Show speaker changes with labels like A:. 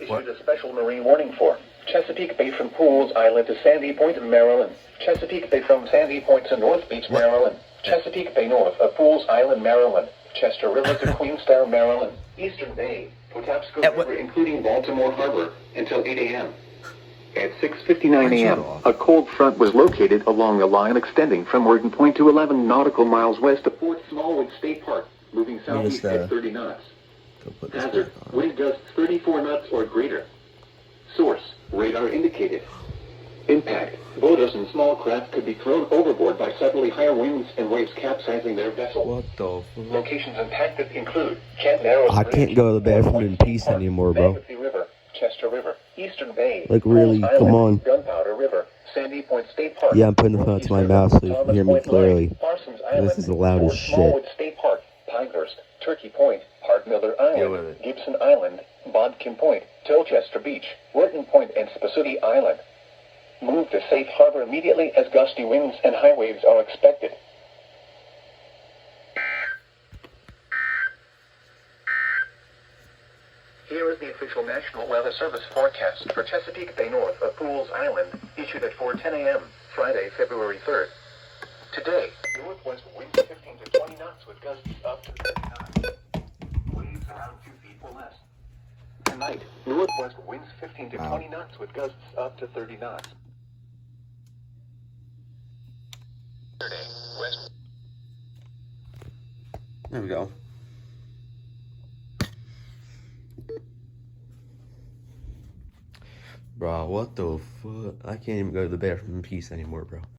A: issued a special marine warning for. Chesapeake Bay from Pools Island to Sandy Point, Maryland. Chesapeake Bay from Sandy Point to North Beach, Maryland. Chesapeake Bay north of Pools Island, Maryland. Chester River to Queenstown, Maryland. Eastern Bay, Patapsco River, including Baltimore Harbor, until 8 a.m. At 6:59 a.m., a cold front was located along the line extending from Morgan Point to 11 nautical miles west of Fort Smallwood State Park, moving southeast at 30 knots. Hazard, wind gusts 34 knots or greater. Source, radar indicated. Impact, boaters and small craft could be thrown overboard by suddenly higher winds and waves capsizing their vessel.
B: What the fuck?
A: Locations impacted include Kent Narrows
B: I
A: Bridge,
B: can't go to the bathroom in peace anymore, bro.
A: Magothy River, Chester River, Eastern Bay,
B: Like, really,
A: Pools
B: come
A: Island,
B: on.
A: Gunpowder River, Sandy Point State Park.
B: Yeah, I'm putting the phone to my mouth so you can hear me clearly.
A: Parsons Island,
B: This is loud as
A: Fort
B: shit.
A: Smallwood State Park, Pinehurst, Turkey Point, Hart-Miller Island, Gibson Island, Bodkin Point, Towchester Beach, Wharton Point, and Spasooty Island. Move to safe harbor immediately as gusty winds and high waves are expected. Here is the official National Weather Service forecast for Chesapeake Bay north of Pools Island, issued at 4:10 a.m., Friday, February 3rd. Today, northwest winds 15 to 20 knots with gusts up to 30 knots. Waves around 2 feet or less. Tonight, northwest winds 15 to 20 knots with gusts up to 30 knots. Saturday, west.
B: There we go. Bro, what the fuck? I can't even go to the bathroom in peace anymore, bro.